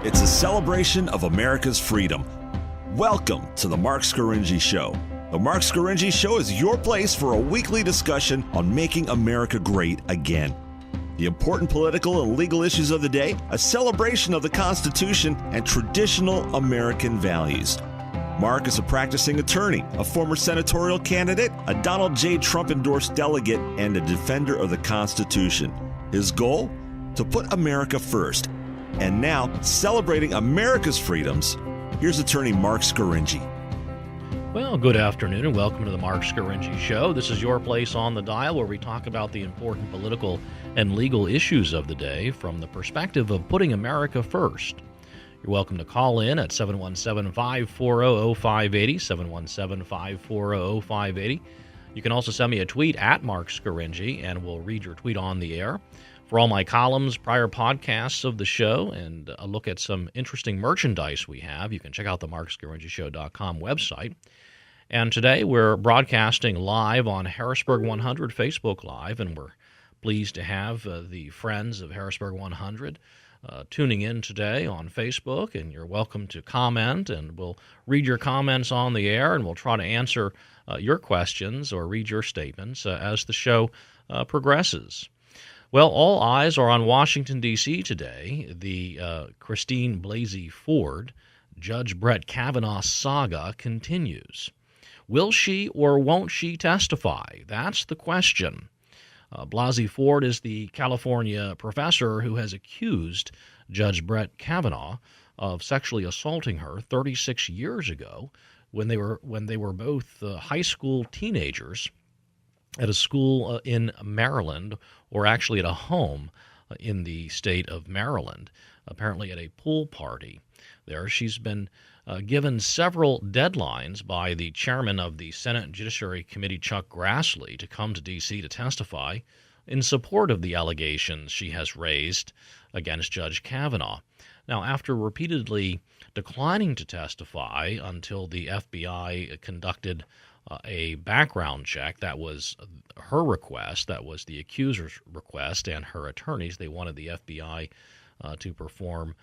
It's a celebration of America's freedom. Welcome to the Mark Scaringi Show. The Mark Scaringi Show is your place for a weekly discussion on making America great again. The important political and legal issues of the day, a celebration of the Constitution, and traditional American values. Mark is a practicing attorney, a former senatorial candidate, a Donald J. Trump-endorsed delegate, and a defender of the Constitution. His goal? To put America first. And now, celebrating America's freedoms, here's attorney Mark Scaringi. Well, good afternoon and welcome to the Mark Scaringi Show. This is your place on the dial where we talk about the important political and legal issues of the day from the perspective of putting America first. You're welcome to call in at 717-540-0580, 717-540-0580. You can also send me a tweet at Mark Scaringi, and we'll read your tweet on the air. For all my columns, prior podcasts of the show, and a look at some interesting merchandise we have, you can check out the MarkScaringiShow.com website. And today we're broadcasting live on Harrisburg 100 Facebook Live, and we're pleased to have the friends of Harrisburg 100 tuning in today on Facebook, and you're welcome to comment, and we'll read your comments on the air, and we'll try to answer your questions or read your statements as the show progresses. Well, all eyes are on Washington, D.C. today. The Christine Blasey Ford, Judge Brett Kavanaugh saga continues. Will she or won't she testify? That's the question. Blasey Ford is the California professor who has accused Judge Brett Kavanaugh of sexually assaulting her 36 years ago when they were both high school teenagers at a school in Maryland, or actually at a home in the state of Maryland, apparently at a pool party. There, she's been given several deadlines by the chairman of the Senate Judiciary Committee, Chuck Grassley, to come to D.C. to testify in support of the allegations she has raised against Judge Kavanaugh. Now, after repeatedly declining to testify until the FBI conducted a background check, that was her request, that was the accuser's request, and her attorneys, they wanted the FBI to perform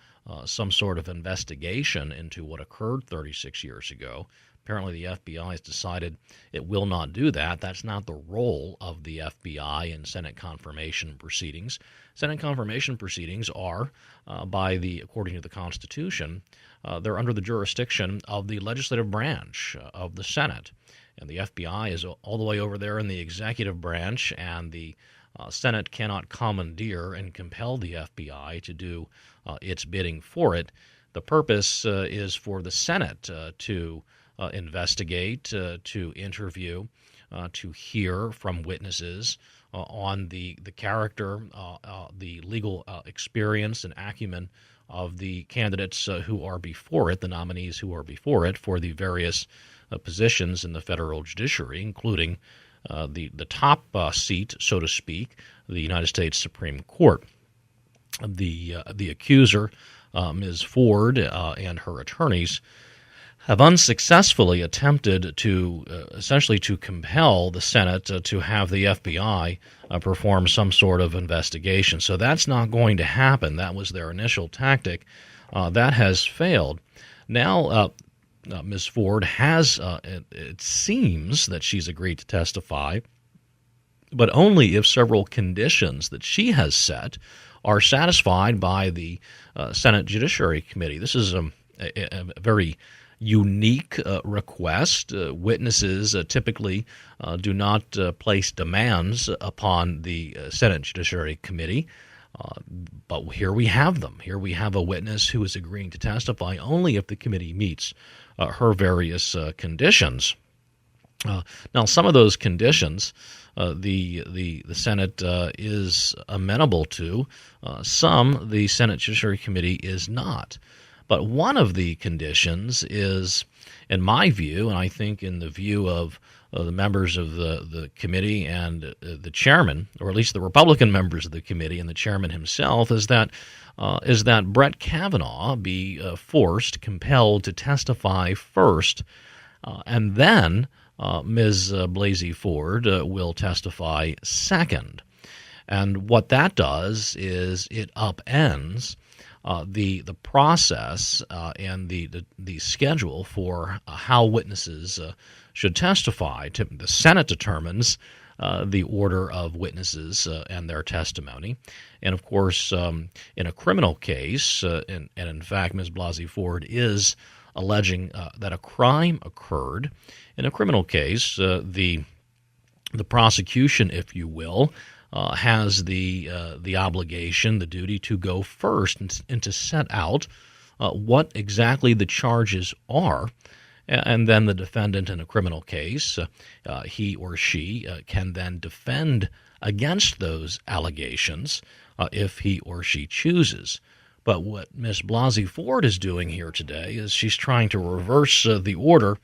some sort of investigation into what occurred 36 years ago. Apparently the FBI has decided it will not do that. That's not the role of the FBI in Senate confirmation proceedings. Senate confirmation proceedings are, according to the Constitution, they're under the jurisdiction of the legislative branch of the Senate. And the FBI is all the way over there in the executive branch, and the Senate cannot commandeer and compel the FBI to do its bidding for it. The purpose is for the Senate to investigate, to interview, to hear from witnesses on the character, the legal experience and acumen of the candidates who are before it, the nominees who are before it for the various positions in the federal judiciary, including the top seat, so to speak, the United States Supreme Court. The accuser, Ms. Ford, and her attorneys have unsuccessfully attempted to essentially to compel the Senate to have the FBI perform some sort of investigation. So that's not going to happen. That was their initial tactic. That has failed. Now, Ms. Ford has, it seems that she's agreed to testify, but only if several conditions that she has set are satisfied by the Senate Judiciary Committee. This is a very unique request. Witnesses typically do not place demands upon the Senate Judiciary Committee. But here we have them. Here we have a witness who is agreeing to testify only if the committee meets her various conditions. Now, some of those conditions the Senate is amenable to. Some the Senate Judiciary Committee is not. But one of the conditions is, in my view, and I think in the view of the members of the committee and the chairman, or at least the Republican members of the committee and the chairman himself, is that Brett Kavanaugh be compelled to testify first, and then Ms. Blasey Ford will testify second. And what that does is it upends the process and the schedule for how witnesses should testify. The Senate determines the order of witnesses and their testimony. And of course, in a criminal case, and in fact, Ms. Blasey Ford is alleging that a crime occurred. In a criminal case, the prosecution, if you will, has the obligation, the duty to go first and to set out what exactly the charges are. And then the defendant in a criminal case, he or she can then defend against those allegations if he or she chooses. But what Ms. Blasey Ford is doing here today is she's trying to reverse the order.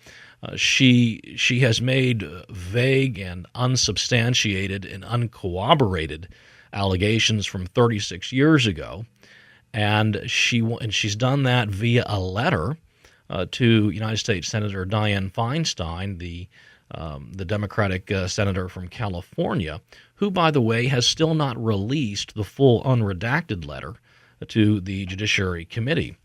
She has made vague and unsubstantiated and uncorroborated allegations from 36 years ago, and she's done that via a letter to United States Senator Dianne Feinstein, the Democratic senator from California, who, by the way, has still not released the full unredacted letter to the Judiciary Committee.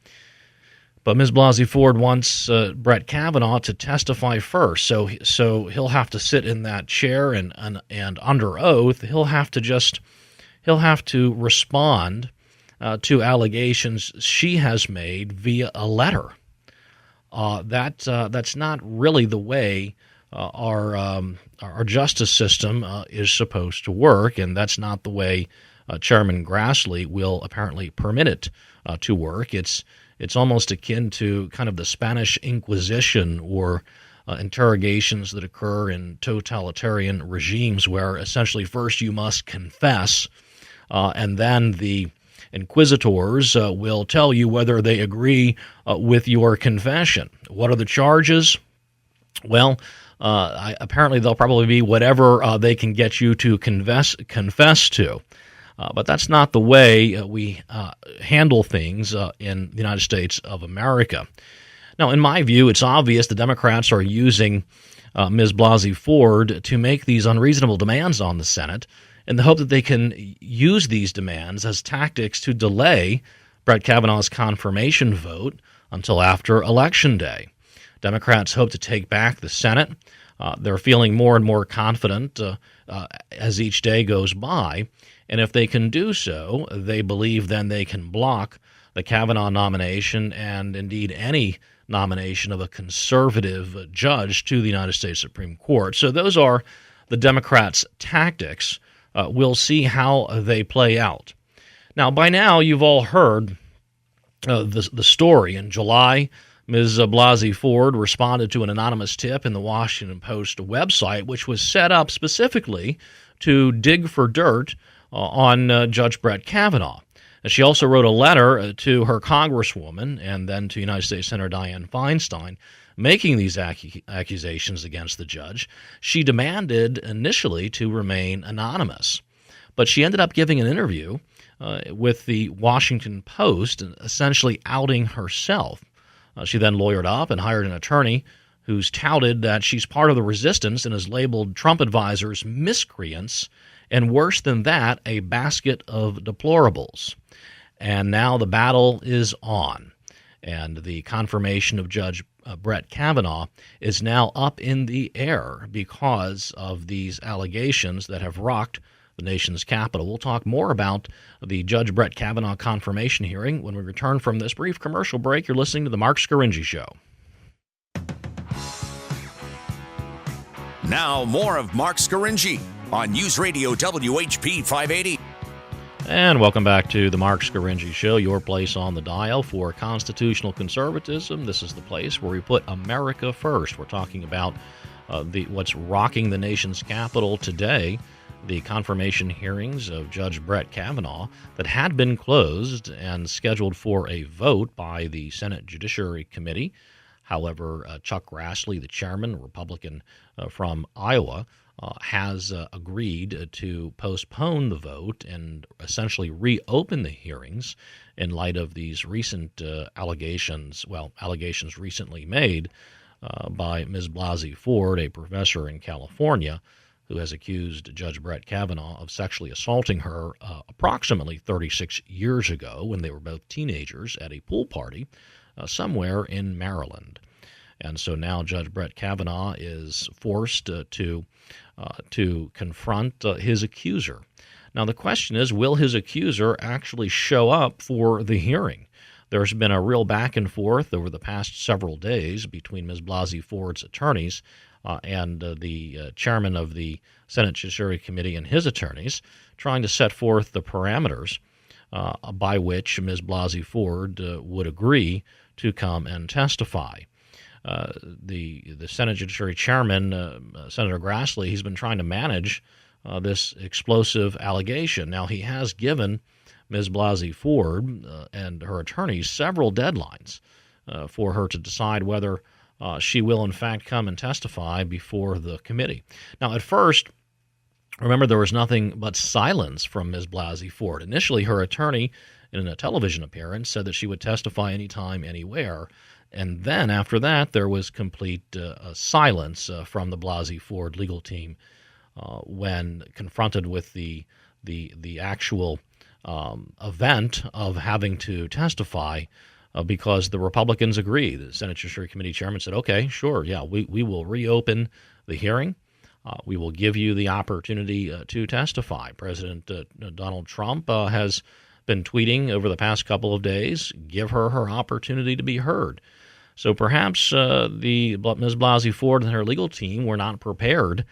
But Ms. Blasey Ford wants Brett Kavanaugh to testify first, so he'll have to sit in that chair and under oath he'll have to respond to allegations she has made via a letter. That's not really the way our justice system is supposed to work, and that's not the way Chairman Grassley will apparently permit it to work. It's almost akin to kind of the Spanish Inquisition or interrogations that occur in totalitarian regimes, where essentially first you must confess, and then the inquisitors will tell you whether they agree with your confession. What are the charges? Well, apparently they'll probably be whatever they can get you to confess to. But that's not the way we handle things in the United States of America. Now, in my view, it's obvious the Democrats are using Ms. Blasey Ford to make these unreasonable demands on the Senate in the hope that they can use these demands as tactics to delay Brett Kavanaugh's confirmation vote until after Election Day. Democrats hope to take back the Senate. They're feeling more and more confident as each day goes by. And if they can do so, they believe then they can block the Kavanaugh nomination and indeed any nomination of a conservative judge to the United States Supreme Court. So those are the Democrats' tactics. We'll see how they play out. Now, by now, you've all heard the story. In July, Ms. Blasey Ford responded to an anonymous tip in the Washington Post website, which was set up specifically to dig for dirt on Judge Brett Kavanaugh. And she also wrote a letter to her congresswoman and then to United States Senator Dianne Feinstein making these accusations against the judge. She demanded initially to remain anonymous, but she ended up giving an interview with the Washington Post, essentially outing herself. She then lawyered up and hired an attorney who's touted that she's part of the resistance and has labeled Trump advisors miscreants, and worse than that, a basket of deplorables. And now the battle is on, and the confirmation of Judge Brett Kavanaugh is now up in the air because of these allegations that have rocked the nation's capital. We'll talk more about the Judge Brett Kavanaugh confirmation hearing when we return from this brief commercial break. You're listening to The Mark Scaringi Show. Now, more of Mark Scaringi on News Radio WHP 580. And welcome back to the Mark Scaringi Show, your place on the dial for constitutional conservatism. This is the place where we put America first. We're talking about what's rocking the nation's capital today, the confirmation hearings of Judge Brett Kavanaugh that had been closed and scheduled for a vote by the Senate Judiciary Committee. However, Chuck Grassley, the chairman, a Republican from Iowa, has agreed to postpone the vote and essentially reopen the hearings in light of these recent allegations recently made by Ms. Blasey Ford, a professor in California, who has accused Judge Brett Kavanaugh of sexually assaulting her approximately 36 years ago when they were both teenagers at a pool party somewhere in Maryland. And so now Judge Brett Kavanaugh is forced to confront his accuser. Now, the question is, will his accuser actually show up for the hearing? There's been a real back and forth over the past several days between Ms. Blasey Ford's attorneys and the chairman of the Senate Judiciary Committee and his attorneys, trying to set forth the parameters by which Ms. Blasey Ford would agree to come and testify. The Senate Judiciary Chairman, Senator Grassley, he's been trying to manage this explosive allegation. Now, he has given Ms. Blasey Ford and her attorneys several deadlines for her to decide whether she will, in fact, come and testify before the committee. Now, at first, remember, there was nothing but silence from Ms. Blasey Ford. Initially, her attorney, in a television appearance, said that she would testify anytime, anywhere. And then after that, there was complete silence from the Blasey Ford legal team when confronted with the actual event of having to testify because the Republicans agreed. The Senate Judiciary Committee chairman said, okay, sure, yeah, we will reopen the hearing. We will give you the opportunity to testify. President Donald Trump has been tweeting over the past couple of days, give her opportunity to be heard. So perhaps Ms. Blasey Ford and her legal team were not prepared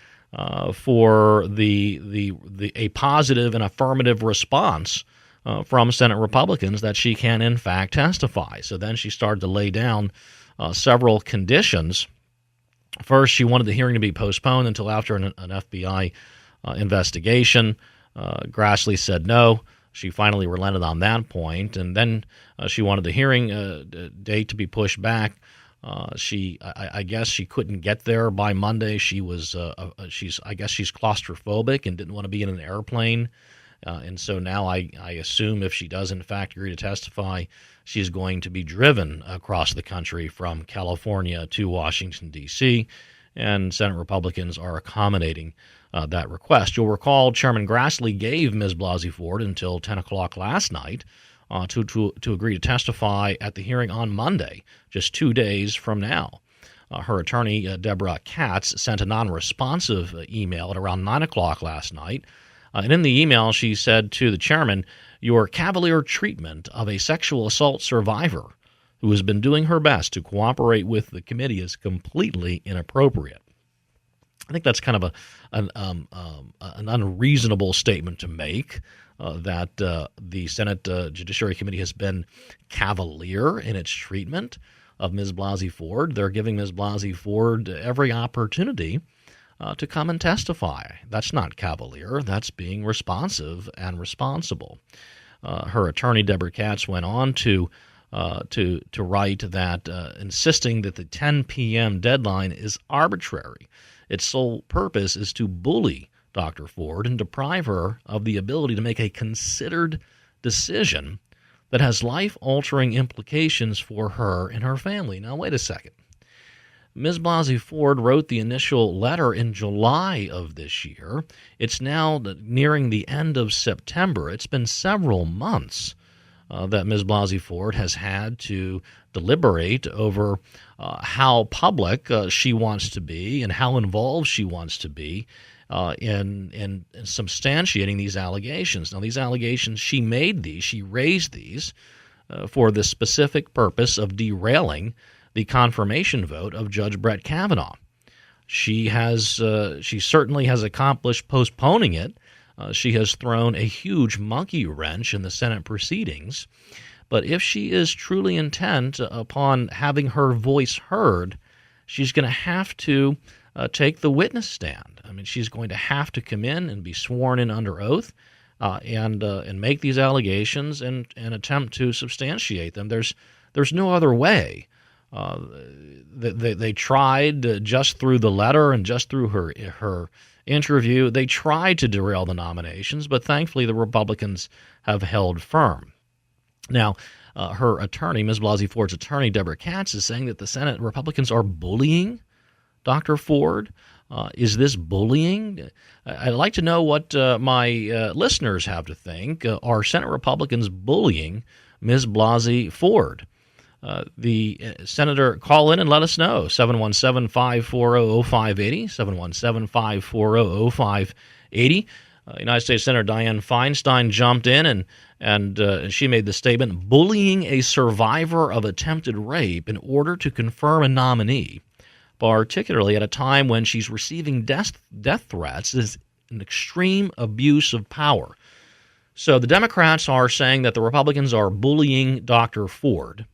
for a positive and affirmative response from Senate Republicans that she can in fact testify. So then she started to lay down several conditions. First, she wanted the hearing to be postponed until after an FBI investigation. Grassley said no. She finally relented on that point, and then she wanted the hearing date to be pushed back. I guess she couldn't get there by Monday. She's claustrophobic and didn't want to be in an airplane, and so now I assume if she does in fact agree to testify, she's going to be driven across the country from California to Washington, D.C., and Senate Republicans are accommodating that request. You'll recall Chairman Grassley gave Ms. Blasey Ford until 10 o'clock last night to agree to testify at the hearing on Monday, just 2 days from now. Her attorney, Deborah Katz, sent a non-responsive email at around 9 o'clock last night. And in the email, she said to the chairman, "Your cavalier treatment of a sexual assault survivor who has been doing her best to cooperate with the committee is completely inappropriate." I think that's kind of an unreasonable statement to make, that the Senate Judiciary Committee has been cavalier in its treatment of Ms. Blasey Ford. They're giving Ms. Blasey Ford every opportunity to come and testify. That's not cavalier. That's being responsive and responsible. Her attorney, Deborah Katz, went on to write that insisting that the 10 p.m. deadline is arbitrary. Its sole purpose is to bully Dr. Ford and deprive her of the ability to make a considered decision that has life-altering implications for her and her family. Now, wait a second. Ms. Blasey Ford wrote the initial letter in July of this year. It's now nearing the end of September. It's been several months that Ms. Blasey Ford has had to deliberate over how public she wants to be and how involved she wants to be in substantiating these allegations. Now, these allegations, she raised these for the specific purpose of derailing the confirmation vote of Judge Brett Kavanaugh. She certainly has accomplished postponing it. She has thrown a huge monkey wrench in the Senate proceedings. But if she is truly intent upon having her voice heard, she's going to have to take the witness stand. I mean, she's going to have to come in and be sworn in under oath and make these allegations and attempt to substantiate them. There's no other way. They tried just through the letter and just through her interview. They tried to derail the nominations, but thankfully the Republicans have held firm. Now, her attorney, Ms. Blasey Ford's attorney, Deborah Katz, is saying that the Senate Republicans are bullying Dr. Ford. Is this bullying? I'd like to know what my listeners have to think. Are Senate Republicans bullying Ms. Blasey Ford? The Senator, call in and let us know. 717-540-0580, 717-540-0580. United States Senator Dianne Feinstein jumped in and she made the statement, bullying a survivor of attempted rape in order to confirm a nominee, particularly at a time when she's receiving death threats, is an extreme abuse of power. So the Democrats are saying that the Republicans are bullying Dr. Ford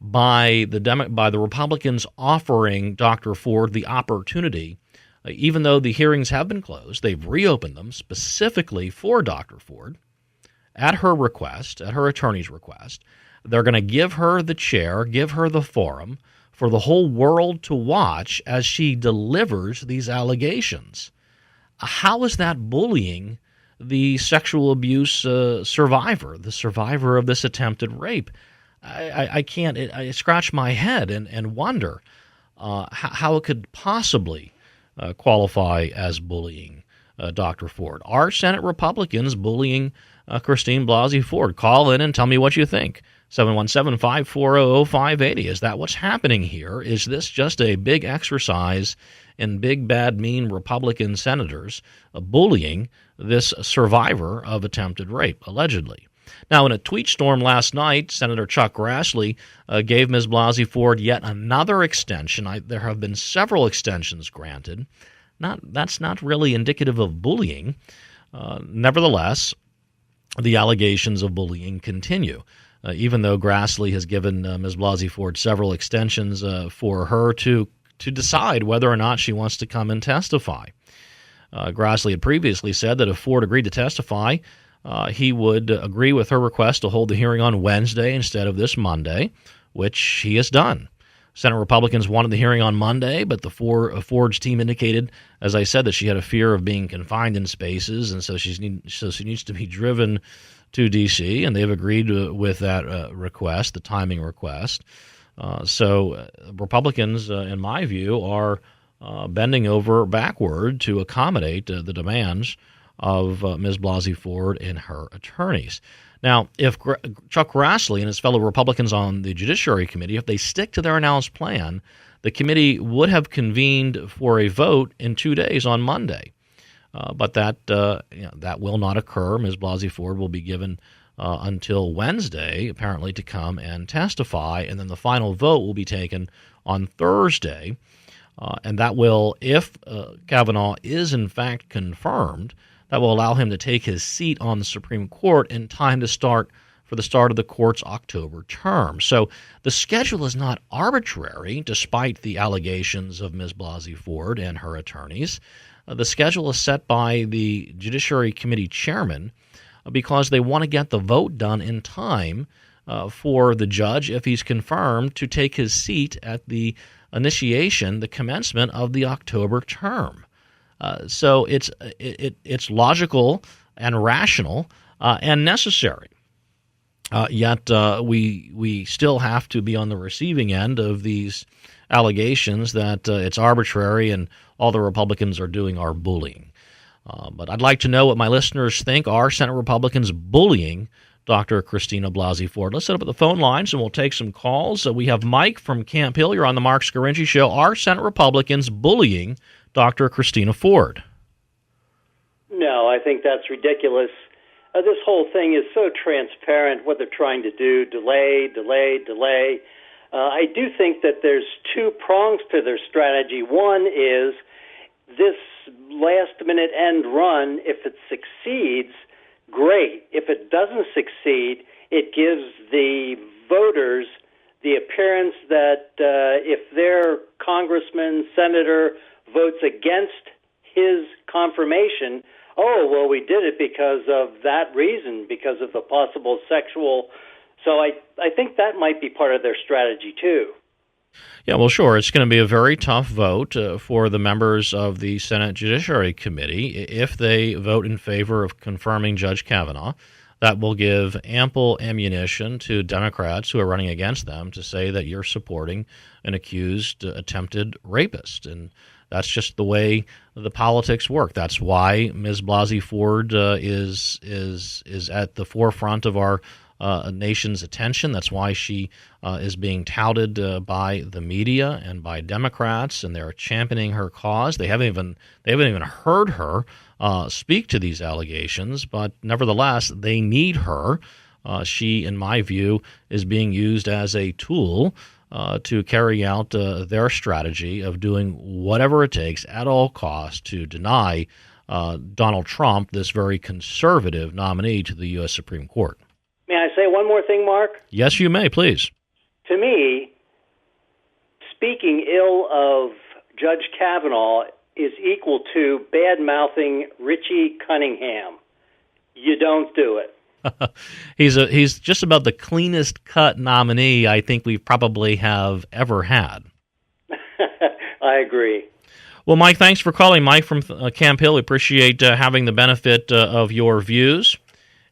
by the Republicans offering Dr. Ford the opportunity, even though the hearings have been closed, they've reopened them specifically for Dr. Ford at her request, at her attorney's request. They're going to give her the chair, give her the forum for the whole world to watch as she delivers these allegations. How is that bullying the sexual abuse survivor, the survivor of this attempted rape? I can't. I scratch my head and wonder how it could possibly qualify as bullying Dr. Ford. Are Senate Republicans bullying Christine Blasey Ford? Call in and tell me what you think. 717-540-0580. Is that what's happening here? Is this just a big exercise in big, bad, mean Republican senators bullying this survivor of attempted rape, allegedly? Now, in a tweet storm last night, Senator Chuck Grassley gave Ms. Blasey Ford yet another extension. There have been several extensions granted. That's not really indicative of bullying. Nevertheless, the allegations of bullying continue. Even though Grassley has given Ms. Blasey Ford several extensions for her to decide whether or not she wants to come and testify. Grassley had previously said that if Ford agreed to testify, he would agree with her request to hold the hearing on Wednesday instead of this Monday, which he has done. Senate Republicans wanted the hearing on Monday, but the Ford's team indicated, as I said, that she had a fear of being confined in spaces, and so she needs to be driven to D.C., and they've agreed with that request, the timing request. So Republicans, in my view, are bending over backward to accommodate the demands of Ms. Blasey Ford and her attorneys. Now, if Chuck Grassley and his fellow Republicans on the Judiciary Committee, if they stick to their announced plan, the committee would have convened for a vote in 2 days on Monday. But that will not occur. Ms. Blasey Ford will be given until Wednesday, apparently, to come and testify, and then the final vote will be taken on Thursday. And that will, if Kavanaugh is in fact confirmed, that will allow him to take his seat on the Supreme Court in time for the start of the court's October term. So the schedule is not arbitrary, despite the allegations of Ms. Blasey Ford and her attorneys. The schedule is set by the Judiciary Committee chairman because they want to get the vote done in time for the judge, if he's confirmed, to take his seat at the commencement of the October term. So it's logical and rational and necessary. Yet we still have to be on the receiving end of these allegations that it's arbitrary and all the Republicans are doing are bullying. But I'd like to know what my listeners think. Are Senate Republicans bullying Dr. Christina Blasey Ford? Let's set up the phone lines and we'll take some calls. We have Mike from Camp Hill. You're on the Mark Scarinci Show. Are Senate Republicans bullying Dr. Christina Ford? No, I think that's ridiculous. This whole thing is so transparent, what they're trying to do, delay. I do think that there's two prongs to their strategy. One is this last-minute end run. If it succeeds, great. If it doesn't succeed, it gives the voters the appearance that if their congressman, senator votes against his confirmation, oh, well, we did it because of that reason, because of the possible sexual. So I think that might be part of their strategy, too. Yeah, well, sure. It's going to be a very tough vote for the members of the Senate Judiciary Committee. If they vote in favor of confirming Judge Kavanaugh, that will give ample ammunition to Democrats who are running against them to say that you're supporting an accused attempted rapist. And That's just the way the politics work. That's why Ms. Blasey Ford is at the forefront of our nation's attention. That's why she is being touted by the media and by Democrats, and they're championing her cause. They haven't even heard her speak to these allegations, but nevertheless, they need her. She, in my view, is being used as a tool to carry out their strategy of doing whatever it takes at all costs to deny Donald Trump this very conservative nominee to the U.S. Supreme Court. May I say one more thing, Mark? Yes, you may, please. To me, speaking ill of Judge Kavanaugh is equal to bad-mouthing Richie Cunningham. You don't do it. He's just about the cleanest cut nominee I think we probably have ever had. I agree. Well, Mike, thanks for calling. Mike from Camp Hill. We appreciate having the benefit of your views.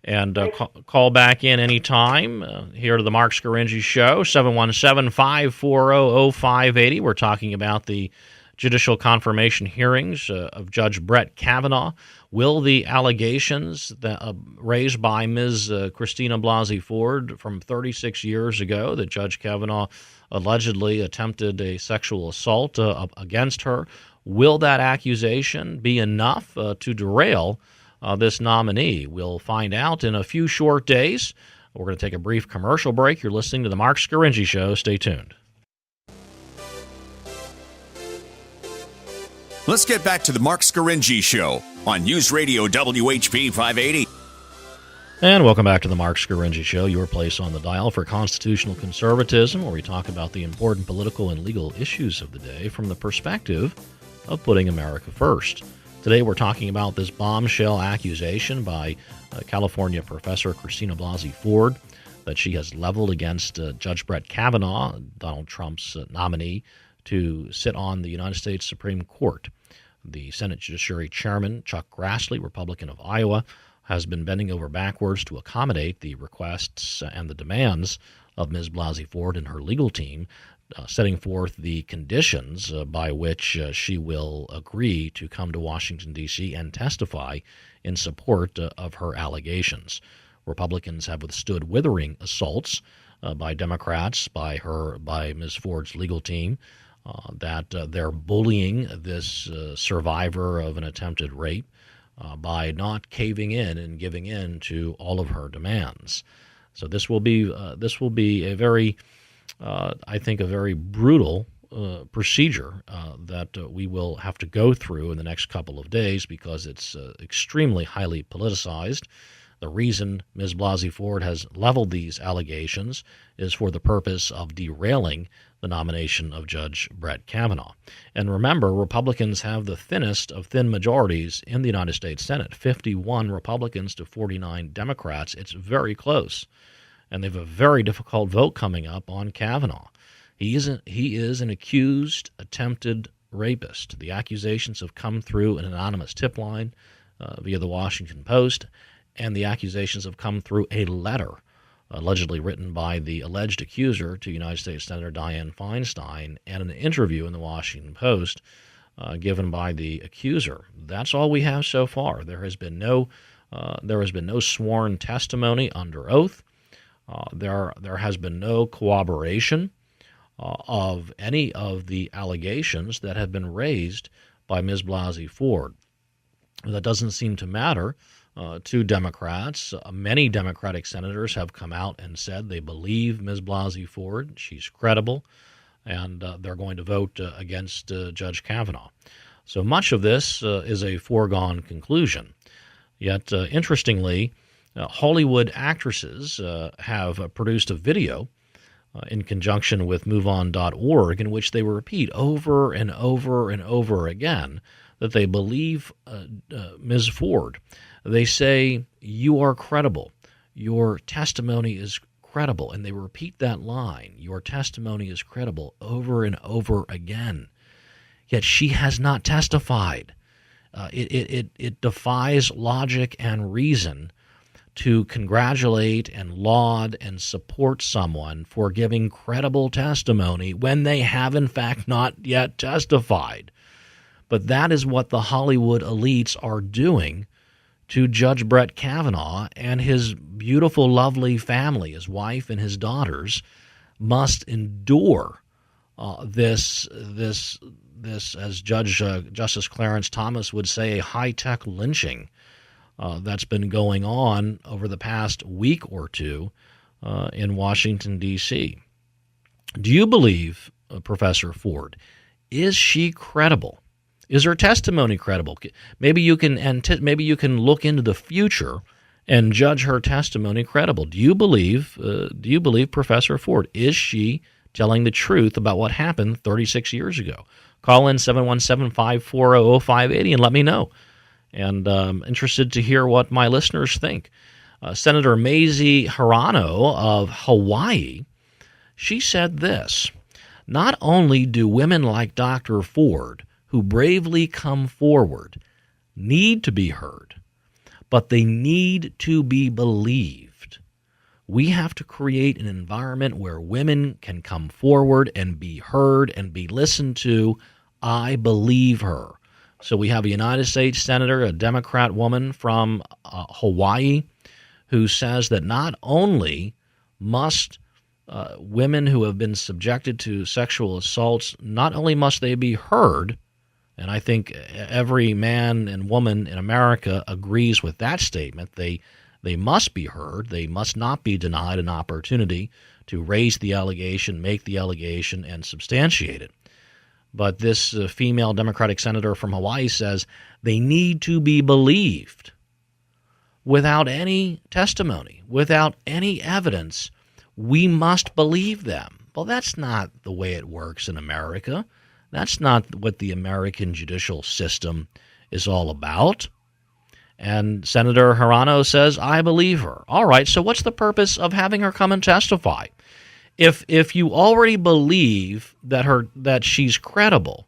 And call back in anytime here to the Mark Scaringi Show, 717-540-0580. We're talking about the judicial confirmation hearings of Judge Brett Kavanaugh. Will the allegations that, raised by Ms. Christina Blasey Ford from 36 years ago that Judge Kavanaugh allegedly attempted a sexual assault against her, will that accusation be enough to derail this nominee? We'll find out in a few short days. We're going to take a brief commercial break. You're listening to the Mark Scaringi Show. Stay tuned. Let's get back to the Mark Scaringi Show on News Radio WHP 580. And welcome back to the Mark Scaringi Show, your place on the dial for constitutional conservatism, where we talk about the important political and legal issues of the day from the perspective of putting America first. Today we're talking about this bombshell accusation by California professor Christina Blasey Ford that she has leveled against Judge Brett Kavanaugh, Donald Trump's nominee, to sit on the United States Supreme Court. The Senate Judiciary Chairman, Chuck Grassley, Republican of Iowa, has been bending over backwards to accommodate the requests and the demands of Ms. Blasey Ford and her legal team, setting forth the conditions by which she will agree to come to Washington, D.C. and testify in support of her allegations. Republicans have withstood withering assaults by Democrats, by Ms. Ford's legal team, that they're bullying this survivor of an attempted rape by not caving in and giving in to all of her demands. So this will be a very, I think, a very brutal procedure that we will have to go through in the next couple of days because it's extremely highly politicized. The reason Ms. Blasey Ford has leveled these allegations is for the purpose of derailing the nomination of Judge Brett Kavanaugh. And remember, Republicans have the thinnest of thin majorities in the United States Senate, 51 Republicans to 49 Democrats. It's very close. And they have a very difficult vote coming up on Kavanaugh. He is an accused, attempted rapist. The accusations have come through an anonymous tip line via the Washington Post, and the accusations have come through a letter allegedly written by the alleged accuser to United States Senator Dianne Feinstein, and an interview in the Washington Post given by the accuser. That's all we have so far. There has been no sworn testimony under oath. There has been no corroboration of any of the allegations that have been raised by Ms. Blasey Ford. That doesn't seem to matter to Democrats. Many Democratic senators have come out and said they believe Ms. Blasey Ford. She's credible, and they're going to vote against Judge Kavanaugh. So much of this is a foregone conclusion. Yet, interestingly, Hollywood actresses have produced a video in conjunction with MoveOn.org in which they repeat over and over and over again that they believe Ms. Ford. They say, "You are credible. Your testimony is credible." And they repeat that line, "Your testimony is credible," over and over again. Yet she has not testified. It defies logic and reason to congratulate and laud and support someone for giving credible testimony when they have, in fact, not yet testified. But that is what the Hollywood elites are doing to Judge Brett Kavanaugh and his beautiful, lovely family. His wife and his daughters must endure this, as Justice Clarence Thomas would say, a high-tech lynching that's been going on over the past week or two in Washington, D.C. Do you believe, Professor Ford, is she credible? Is her testimony credible? Maybe you can look into the future and judge her testimony credible. Do you believe Professor Ford, is she telling the truth about what happened 36 years ago? Call in 717-540-0580 and let me know. And I'm interested to hear what my listeners think. Senator Mazie Hirono of Hawaii, she said this: not only do women like Dr. Ford, who bravely come forward, need to be heard, but they need to be believed. We have to create an environment where women can come forward and be heard and be listened to. I believe her. So we have a United States Senator, a Democrat woman from Hawaii, who says that not only must women who have been subjected to sexual assaults, not only must they be heard, and I think every man and woman in America agrees with that statement. They must be heard. They must not be denied an opportunity to raise the allegation, make the allegation, and substantiate it. But this female Democratic senator from Hawaii says they need to be believed without any testimony, without any evidence. We must believe them. Well, that's not the way it works in America. That's not what the American judicial system is all about. And Senator Hirono says, I believe her. All right, so what's the purpose of having her come and testify? If you already believe that she's credible,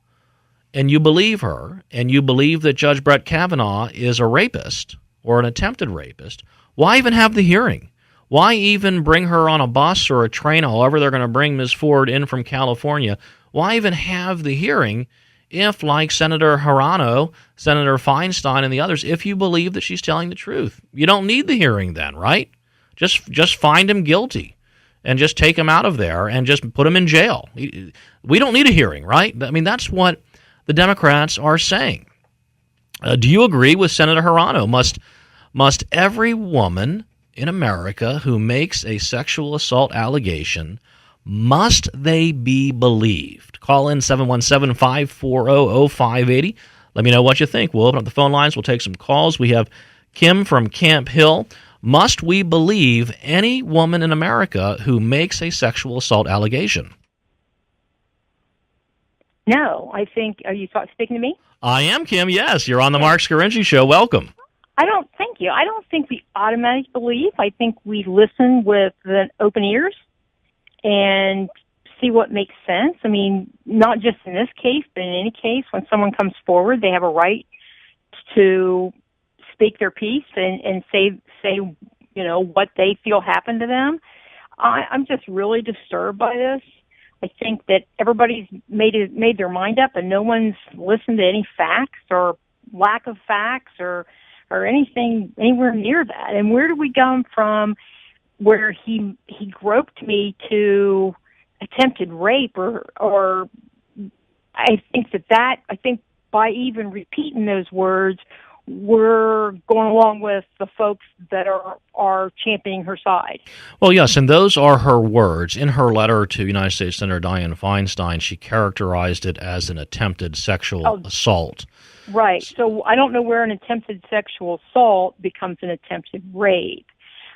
and you believe her, and you believe that Judge Brett Kavanaugh is a rapist or an attempted rapist, why even have the hearing? Why even bring her on a bus or a train, however they're going to bring Ms. Ford in from California? Why even have the hearing if, like Senator Hirono, Senator Feinstein, and the others, if you believe that she's telling the truth? You don't need the hearing then, right? Just find him guilty and just take him out of there and just put him in jail. We don't need a hearing, right? I mean, that's what the Democrats are saying. Do you agree with Senator Hirono? Must every woman in America who makes a sexual assault allegation, must they be believed? Call in 717-540-0580. Let me know what you think. We'll open up the phone lines. We'll take some calls. We have Kim from Camp Hill. Must we believe any woman in America who makes a sexual assault allegation? No, I think, are you speaking to me? I am, Kim, yes. You're on the Mark Scarinci Show. Welcome. Thank you. I don't think we automatically believe. I think we listen with open ears and see what makes sense. I mean, not just in this case, but in any case, when someone comes forward, they have a right to speak their piece and say what they feel happened to them. I'm just really disturbed by this. I think that everybody's made their mind up, and no one's listened to any facts or lack of facts or anything anywhere near that. And where do we go from where he groped me to attempted rape or I think by even repeating those words, we're going along with the folks that are championing her side. Well, yes, and those are her words. In her letter to United States Senator Dianne Feinstein, she characterized it as an attempted sexual assault. Right. So I don't know where an attempted sexual assault becomes an attempted rape.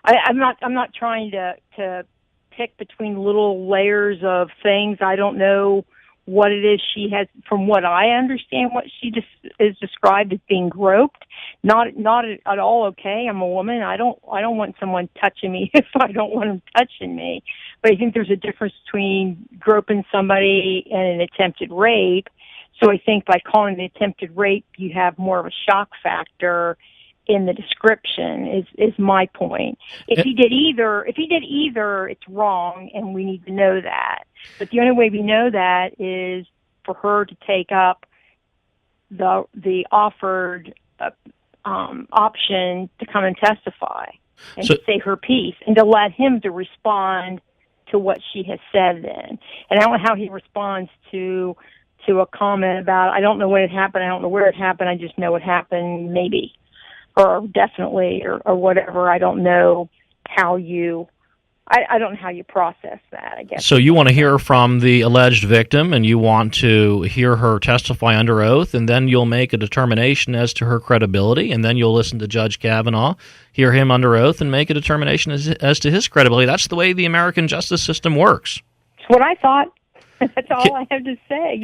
I'm not trying to pick between little layers of things. I don't know what it is she has. From what I understand, what she is described as being groped. Not at all okay. I'm a woman. I don't want someone touching me if I don't want them touching me. But I think there's a difference between groping somebody and an attempted rape. So I think by calling it attempted rape, you have more of a shock factor in the description. Is my point. If he did either, it's wrong, and we need to know that. But the only way we know that is for her to take up the offered option to come and testify and to say her piece, and to let him to respond to what she has said then. And I don't know how he responds to a comment about, I don't know when it happened, I don't know where it happened, I just know it happened, maybe, or definitely, or whatever. I don't know how you... I don't know how you process that, I guess. So you want to hear from the alleged victim, and you want to hear her testify under oath, and then you'll make a determination as to her credibility, and then you'll listen to Judge Kavanaugh, hear him under oath, and make a determination as to his credibility. That's the way the American justice system works. That's what I thought. That's all I have to say.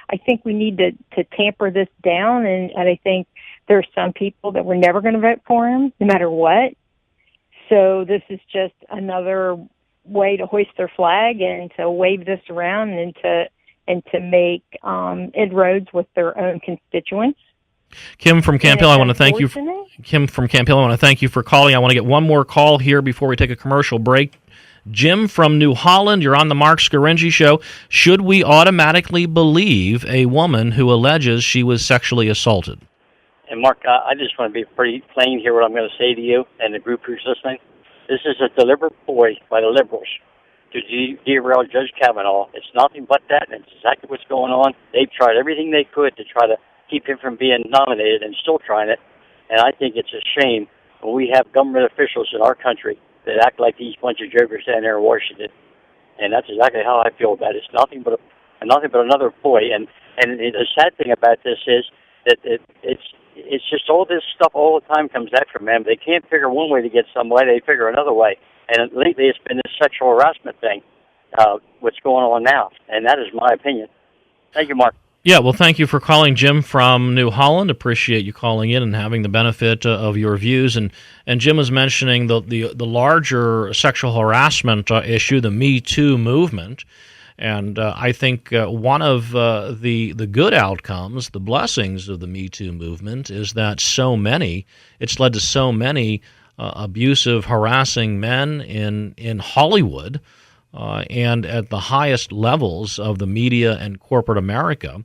I think we need to tamper this down, and I think there's some people that were never going to vote for him, no matter what. So this is just another way to hoist their flag and to wave this around and to make inroads with their own constituents. Kim from Camp Hill, I want to thank you. Kim from Camp Hill, I want to thank you for calling. I want to get one more call here before we take a commercial break. Jim from New Holland, you're on the Mark Scaringi Show. Should we automatically believe a woman who alleges she was sexually assaulted? And Mark, I just want to be pretty plain here what I'm going to say to you and the group who's listening. This is a deliberate ploy by the liberals to derail Judge Kavanaugh. It's nothing but that, and it's exactly what's going on. They've tried everything they could to try to keep him from being nominated, and still trying it. And I think it's a shame when we have government officials in our country that act like these bunch of jokers down there in Washington. And that's exactly how I feel about it. It's nothing but another ploy. And the sad thing about this is that it's just all this stuff all the time comes out from them. They can't figure one way to get some way, they figure another way. And lately it's been this sexual harassment thing, what's going on now. And that is my opinion. Thank you, Mark. Yeah, well, thank you for calling, Jim from New Holland. Appreciate you calling in and having the benefit of your views. And Jim was mentioning the larger sexual harassment issue, the Me Too movement. And I think one of the good outcomes, the blessings of the Me Too movement, is that it's led to so many abusive, harassing men in Hollywood and at the highest levels of the media and corporate America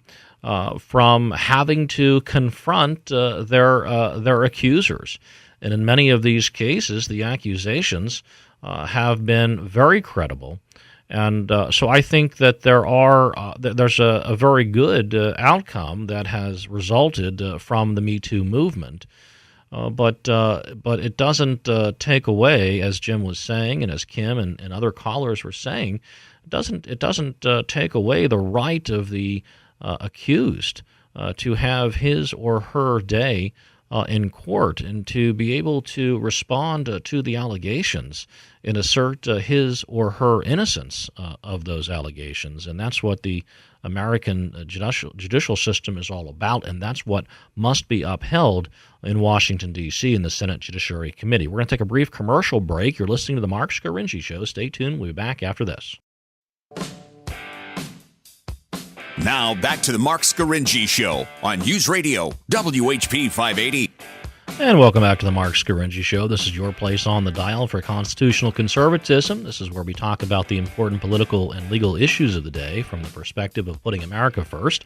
from having to confront their accusers. And in many of these cases, the accusations have been very credible. And so I think that there's a very good outcome that has resulted from the Me Too movement. But it doesn't take away, as Jim was saying, and as Kim and other callers were saying, it doesn't take away the right of the accused to have his or her day in court and to be able to respond to the allegations and assert his or her innocence of those allegations. And that's what the American judicial system is all about, and that's what must be upheld in Washington, D.C. in the Senate Judiciary Committee. We're going to take a brief commercial break. You're listening to the Mark Scaringi Show. Stay tuned. We'll be back after this. Now back to the Mark Scaringi Show on News Radio WHP 580. And welcome back to the Mark Scaringi Show. This is your place on the dial for constitutional conservatism. This is where we talk about the important political and legal issues of the day from the perspective of putting America first.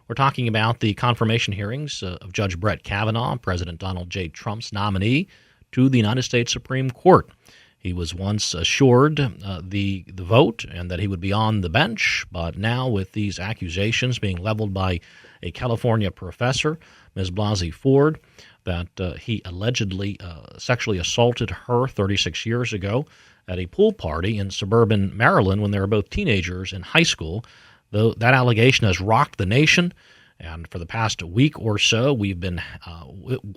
We're talking about the confirmation hearings of Judge Brett Kavanaugh, President Donald J. Trump's nominee to the United States Supreme Court. He was once assured the vote and that he would be on the bench, but now with these accusations being leveled by a California professor, Ms. Blasey Ford, that he allegedly sexually assaulted her 36 years ago at a pool party in suburban Maryland when they were both teenagers in high school. Though that allegation has rocked the nation, and for the past week or so, we've been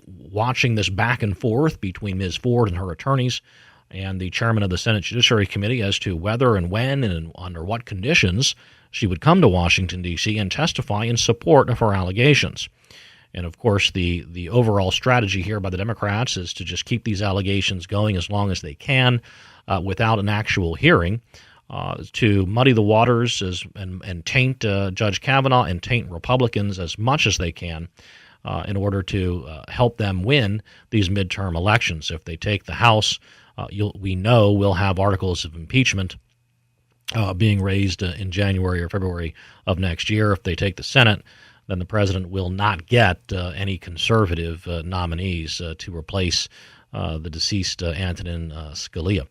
watching this back and forth between Ms. Ford and her attorneys and the chairman of the Senate Judiciary Committee as to whether and when and under what conditions she would come to Washington, D.C. and testify in support of her allegations. And, of course, the overall strategy here by the Democrats is to just keep these allegations going as long as they can without an actual hearing, to muddy the waters and taint Judge Kavanaugh and taint Republicans as much as they can in order to help them win these midterm elections. If they take the House, we know we'll have articles of impeachment being raised in January or February of next year. If they take the Senate, then the president will not get any conservative nominees to replace the deceased Antonin Scalia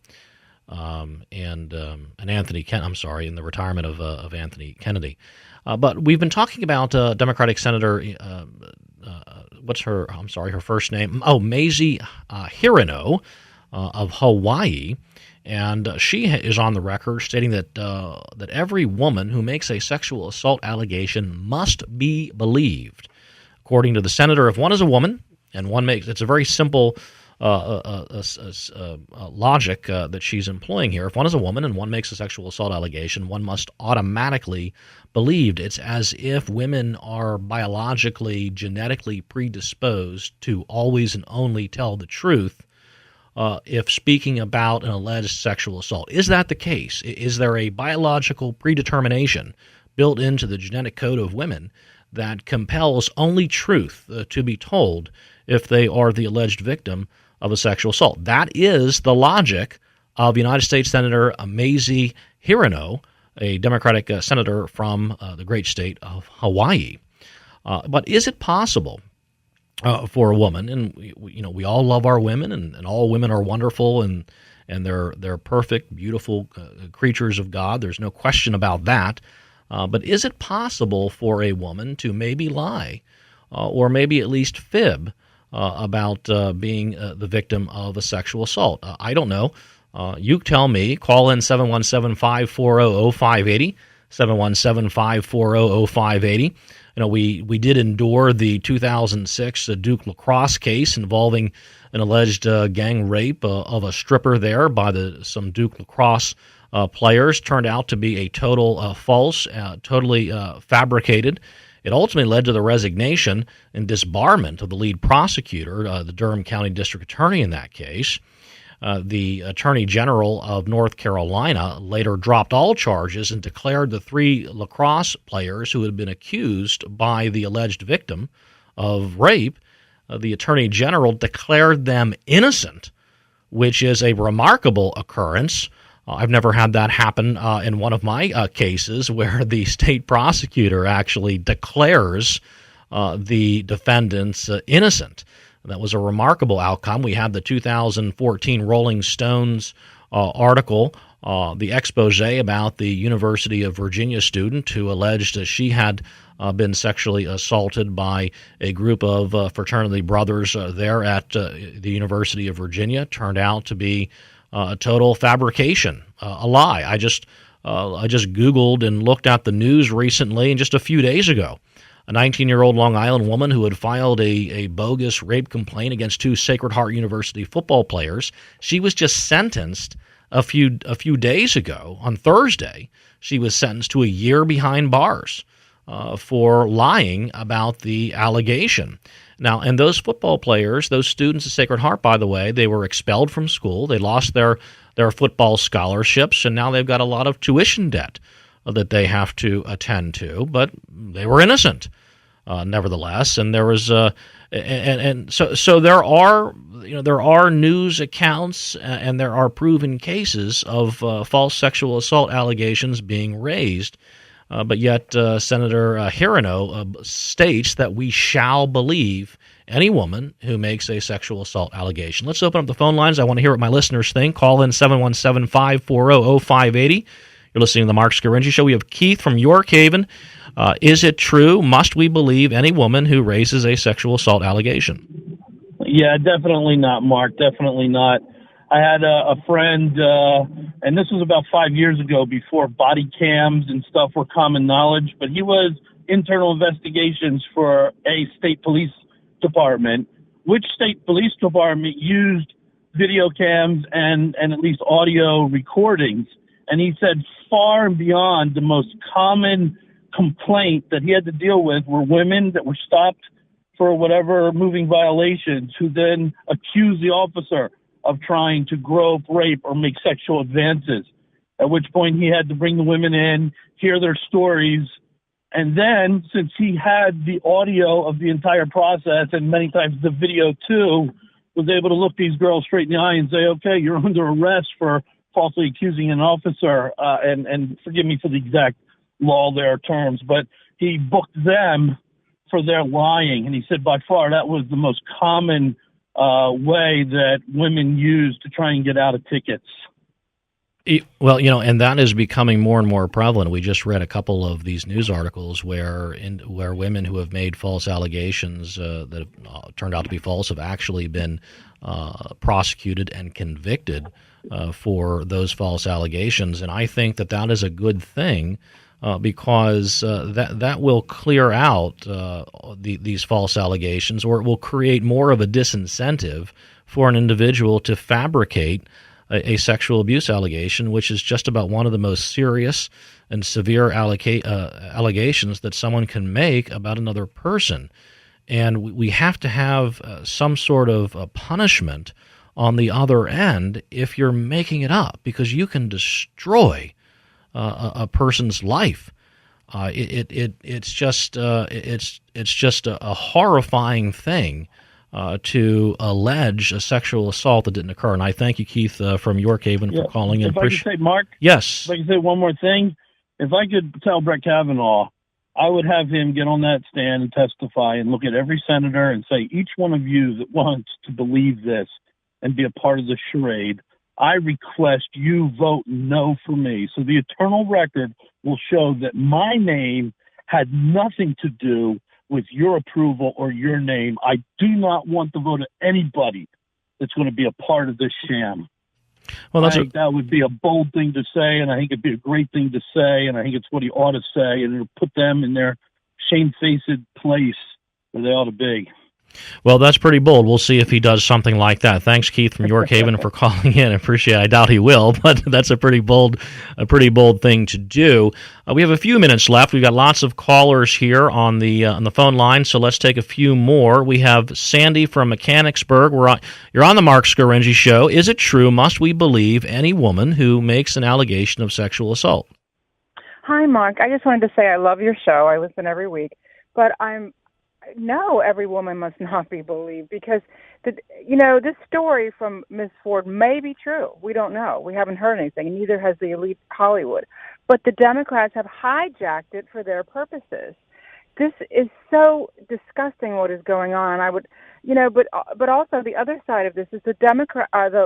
and Anthony in the retirement of Anthony Kennedy. But we've been talking about Democratic Senator, what's her first name? Oh, Mazie Hirono of Hawaii. And she is on the record stating that that every woman who makes a sexual assault allegation must be believed. According to the senator, if one is a woman and one makes, it's a very simple logic that she's employing here. If one is a woman and one makes a sexual assault allegation, one must automatically believed. It's as if women are biologically, genetically predisposed to always and only tell the truth if speaking about an alleged sexual assault. Is that the case? Is there a biological predetermination built into the genetic code of women that compels only truth to be told if they are the alleged victim of a sexual assault? That is the logic of United States Senator Mazie Hirono, a Democratic senator from the great state of Hawaii. But is it possible for a woman, and we all love our women, and all women are wonderful, and they're perfect, beautiful creatures of God. There's no question about that. But is it possible for a woman to maybe lie, or maybe at least fib about being the victim of a sexual assault? I don't know. You tell me. Call in 717-540-0580, 717-540-0580. We did endure the 2006 Duke lacrosse case involving an alleged gang rape of a stripper there by some Duke lacrosse players. Turned out to be a total false, totally fabricated. It ultimately led to the resignation and disbarment of the lead prosecutor, the Durham County District Attorney in that case. The Attorney General of North Carolina later dropped all charges and declared the 3 lacrosse players who had been accused by the alleged victim of rape, the Attorney General declared them innocent, which is a remarkable occurrence. I've never had that happen in one of my cases, where the state prosecutor actually declares the defendants innocent. That was a remarkable outcome. We had the 2014 Rolling Stones article, the expose about the University of Virginia student who alleged she had been sexually assaulted by a group of fraternity brothers there at the University of Virginia. Turned out to be a total fabrication, a lie. I just Googled and looked at the news recently, and just a few days ago, a 19-year-old Long Island woman who had filed a bogus rape complaint against 2 Sacred Heart University football players. She was just sentenced a few days ago. On Thursday, she was sentenced to a year behind bars for lying about the allegation. Now, and those football players, those students of Sacred Heart, by the way, they were expelled from school. They lost their football scholarships, and now they've got a lot of tuition debt that they have to attend to, but they were innocent, nevertheless. And there was, so there are news accounts and there are proven cases of false sexual assault allegations being raised, but yet Senator Hirono states that we shall believe any woman who makes a sexual assault allegation. Let's open up the phone lines. I want to hear what my listeners think. Call in 717-540-0580. You're listening to the Mark Scaringi Show. We have Keith from York Haven. Is it true? Must we believe any woman who raises a sexual assault allegation? Yeah, definitely not, Mark. Definitely not. I had a friend, and this was about 5 years ago, before body cams and stuff were common knowledge, but he was internal investigations for a state police department, which state police department used video cams and at least audio recordings. And he said far and beyond, the most common complaint that he had to deal with were women that were stopped for whatever moving violations, who then accused the officer of trying to grope, rape, or make sexual advances, at which point he had to bring the women in, hear their stories, and then, since he had the audio of the entire process and many times the video too, was able to look these girls straight in the eye and say, okay, you're under arrest for falsely accusing an officer, and forgive me for the exact law there terms, but he booked them for their lying. And he said by far that was the most common way that women use to try and get out of tickets. Well, and that is becoming more and more prevalent. We just read a couple of these news articles where women who have made false allegations that have turned out to be false have actually been prosecuted and convicted for those false allegations. And I think that is a good thing because that will clear out these false allegations, or it will create more of a disincentive for an individual to fabricate a sexual abuse allegation, which is just about one of the most serious and severe allegations that someone can make about another person. And we have to have some sort of a punishment on the other end if you're making it up, because you can destroy a person's life. It's just a horrifying thing to allege a sexual assault that didn't occur. And I thank you, Keith, from York Haven for calling in. If I could say, Mark? Yes. If I could say one more thing, if I could tell Brett Kavanaugh, I would have him get on that stand and testify and look at every senator and say, each one of you that wants to believe this and be a part of the charade, I request you vote no for me. So the eternal record will show that my name had nothing to do with your approval or your name. I do not want the vote of anybody that's going to be a part of this sham. Well, I think that would be a bold thing to say, and I think it'd be a great thing to say, and I think it's what he ought to say, and it'll put them in their shamefaced place where they ought to be. Well, that's pretty bold. We'll see if he does something like that. Thanks, Keith from York Haven, for calling in. I appreciate it. I doubt he will, but that's a pretty bold thing to do. We have a few minutes left. We've got lots of callers here on the phone line, so let's take a few more. We have Sandy from Mechanicsburg. You're on the Mark Scaringi Show. Is it true? Must we believe any woman who makes an allegation of sexual assault? Hi, Mark. I just wanted to say I love your show. I listen every week, but no, every woman must not be believed, because this story from Ms. Ford may be true. We don't know. We haven't heard anything, and neither has the elite Hollywood. But the Democrats have hijacked it for their purposes. This is so disgusting what is going on. But also the other side of this is the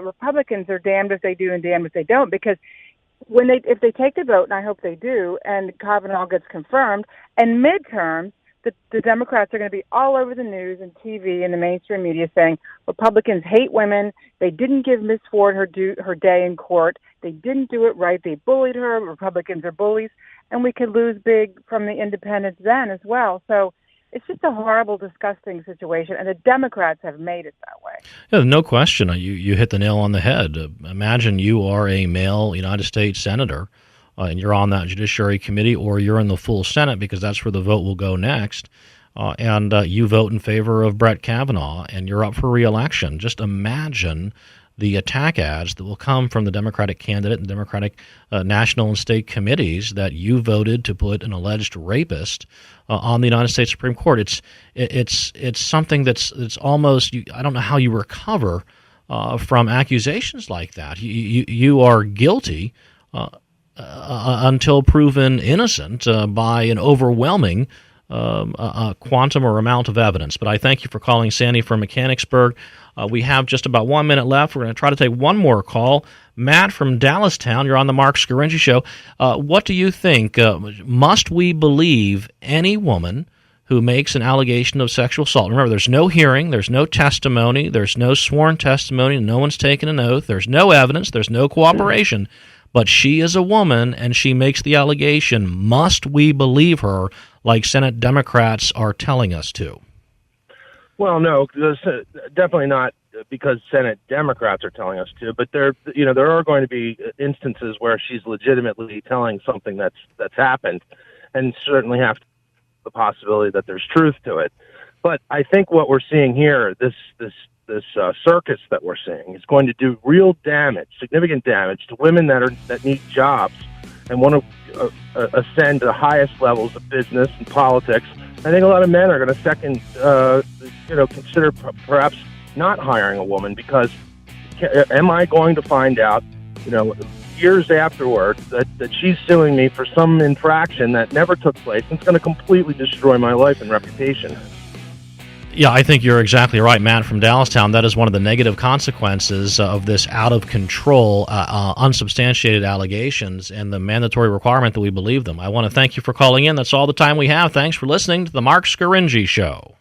Republicans are damned if they do and damned if they don't, because if they take the vote, and I hope they do, and Kavanaugh gets confirmed, and midterms, the Democrats are going to be all over the news and TV and the mainstream media saying Republicans hate women. They didn't give Ms. Ford her day in court. They didn't do it right. They bullied her. Republicans are bullies. And we could lose big from the independents then as well. So it's just a horrible, disgusting situation, and the Democrats have made it that way. Yeah, no question. You hit the nail on the head. Imagine you are a male United States senator, and you're on that Judiciary Committee, or you're in the full Senate, because that's where the vote will go next, and you vote in favor of Brett Kavanaugh, and you're up for re-election. Just imagine the attack ads that will come from the Democratic candidate and Democratic national and state committees that you voted to put an alleged rapist on the United States Supreme Court. It's something that's almost, I don't know how you recover from accusations like that. You are guilty until proven innocent by an overwhelming quantum or amount of evidence. But I thank you for calling, Sandy from Mechanicsburg. We have just about 1 minute left. We're going to try to take one more call. Matt from Dallastown, you're on the Mark Scaringi Show. What do you think? Must we believe any woman who makes an allegation of sexual assault? Remember, there's no hearing, there's no testimony, there's no sworn testimony, no one's taken an oath, there's no evidence, there's no cooperation. But she is a woman, and she makes the allegation. Must we believe her, like Senate Democrats are telling us to? Well, no, definitely not, because Senate Democrats are telling us to. But there are going to be instances where she's legitimately telling something that's happened, and certainly have the possibility that there's truth to it. But I think what we're seeing here, this circus that we're seeing, is going to do real damage, significant damage to women that need jobs and want to ascend to the highest levels of business and politics. I think a lot of men are going to consider perhaps not hiring a woman, because am I going to find out, years afterwards that she's suing me for some infraction that never took place, and it's going to completely destroy my life and reputation. Yeah, I think you're exactly right, Matt from Dallastown. That is one of the negative consequences of this out-of-control, unsubstantiated allegations and the mandatory requirement that we believe them. I want to thank you for calling in. That's all the time we have. Thanks for listening to The Mark Scaringi Show.